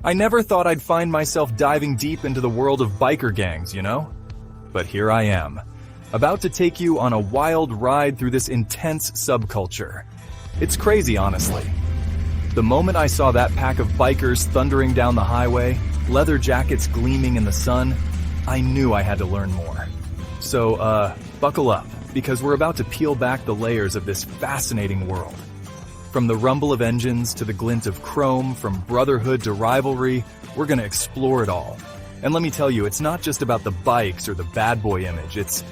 I never thought I'd find myself diving deep into the world of biker gangs, you know? But here I am, about to take you on a wild ride through this intense subculture. It's crazy, honestly. The moment I saw that pack of bikers thundering down the highway, leather jackets gleaming in the sun, I knew I had to learn more. So, buckle up, because we're about to peel back the layers of this fascinating world. From the rumble of engines to the glint of chrome, from brotherhood to rivalry, we're gonna explore it all. And let me tell you, it's not just about the bikes or the bad boy image, it's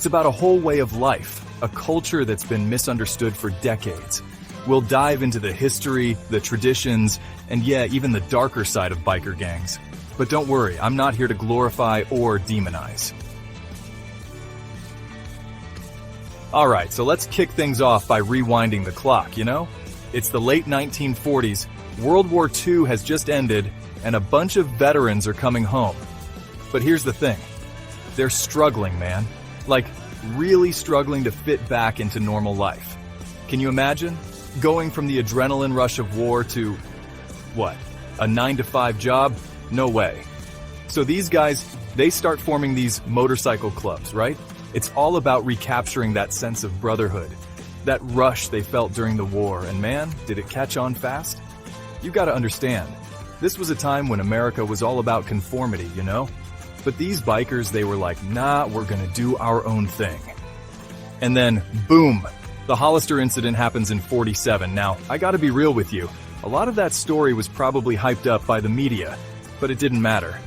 about a whole way of life, a culture that's been misunderstood for decades. We'll dive into the history, the traditions, and yeah, even the darker side of biker gangs. But don't worry, I'm not here to glorify or demonize. Alright, so let's kick things off by rewinding the clock, you know? It's the late 1940s, World War II has just ended, and a bunch of veterans are coming home. But here's the thing, they're struggling, man. Like, really struggling to fit back into normal life. Can you imagine? Going from the adrenaline rush of war to, what, a 9-to-5 job? No way. So these guys, they start forming these motorcycle clubs, right? It's all about recapturing that sense of brotherhood, that rush they felt during the war, and man, did it catch on fast? You gotta understand, this was a time when America was all about conformity, you know? But these bikers, they were like, nah, we're gonna do our own thing. And then, boom, the Hollister incident happens in '47. Now, I gotta be real with you, a lot of that story was probably hyped up by the media, but it didn't matter.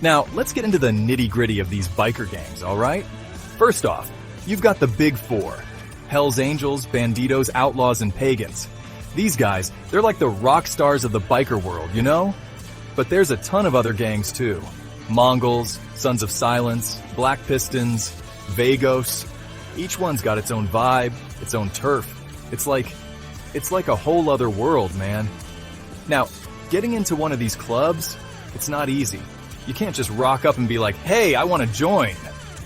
Now, let's get into the nitty-gritty of these biker gangs, alright? First off, you've got the Big Four. Hells Angels, Banditos, Outlaws, and Pagans. These guys, they're like the rock stars of the biker world, you know? But there's a ton of other gangs too. Mongols, Sons of Silence, Black Pistons, Vagos. Each one's got its own vibe, its own turf. It's like a whole other world, man. Now, getting into one of these clubs, it's not easy. You can't just rock up and be like, hey, I want to join.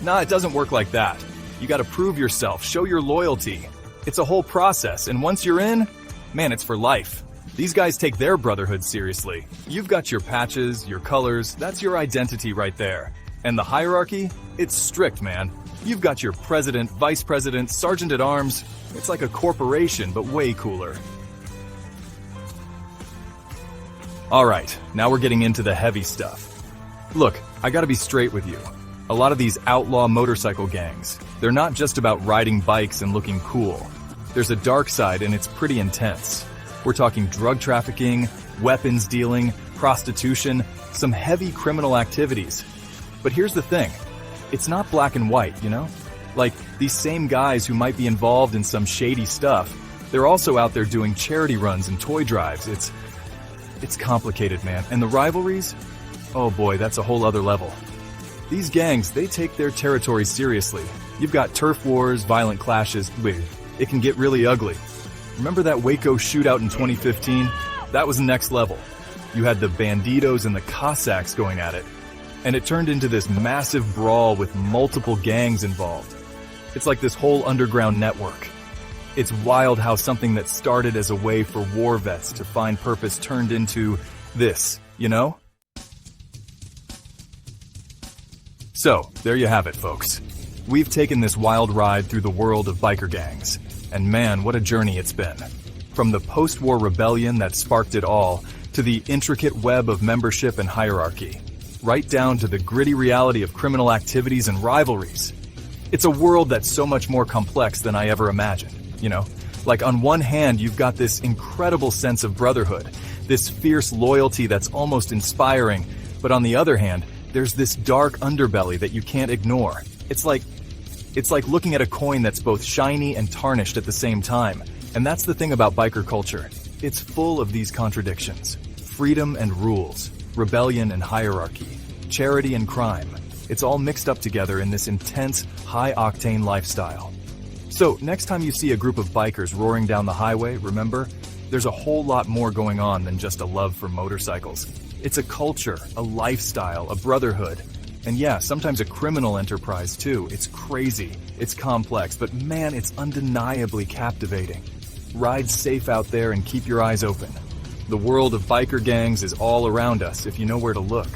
Nah, it doesn't work like that. You gotta prove yourself, show your loyalty. It's a whole process, and once you're in, man, it's for life. These guys take their brotherhood seriously. You've got your patches, your colors, that's your identity right there. And the hierarchy? It's strict, man. You've got your president, vice president, sergeant at arms. It's like a corporation, but way cooler. Alright, now we're getting into the heavy stuff. Look, I gotta be straight with you. A lot of these outlaw motorcycle gangs, they're not just about riding bikes and looking cool. There's a dark side and it's pretty intense. We're talking drug trafficking, weapons dealing, prostitution, some heavy criminal activities. But here's the thing, it's not black and white, you know? Like, these same guys who might be involved in some shady stuff, they're also out there doing charity runs and toy drives. It's complicated, man. And the rivalries? Oh boy, that's a whole other level. These gangs, they take their territory seriously. You've got turf wars, violent clashes. Wait, it can get really ugly. Remember that Waco shootout in 2015? That was next level. You had the Banditos and the Cossacks going at it. And it turned into this massive brawl with multiple gangs involved. It's like this whole underground network. It's wild how something that started as a way for war vets to find purpose turned into this, you know? So, there you have it, folks. We've taken this wild ride through the world of biker gangs. And man, what a journey it's been. From the post-war rebellion that sparked it all, to the intricate web of membership and hierarchy, right down to the gritty reality of criminal activities and rivalries. It's a world that's so much more complex than I ever imagined, you know? Like, on one hand, you've got this incredible sense of brotherhood, this fierce loyalty that's almost inspiring, but on the other hand, there's this dark underbelly that you can't ignore. It's like looking at a coin that's both shiny and tarnished at the same time. And that's the thing about biker culture. It's full of these contradictions. Freedom and rules, rebellion and hierarchy, charity and crime. It's all mixed up together in this intense, high-octane lifestyle. So, next time you see a group of bikers roaring down the highway, remember, there's a whole lot more going on than just a love for motorcycles. It's a culture, a lifestyle, a brotherhood. And yeah, sometimes a criminal enterprise too. It's crazy, it's complex, but man, it's undeniably captivating. Ride safe out there and keep your eyes open. The world of biker gangs is all around us if you know where to look.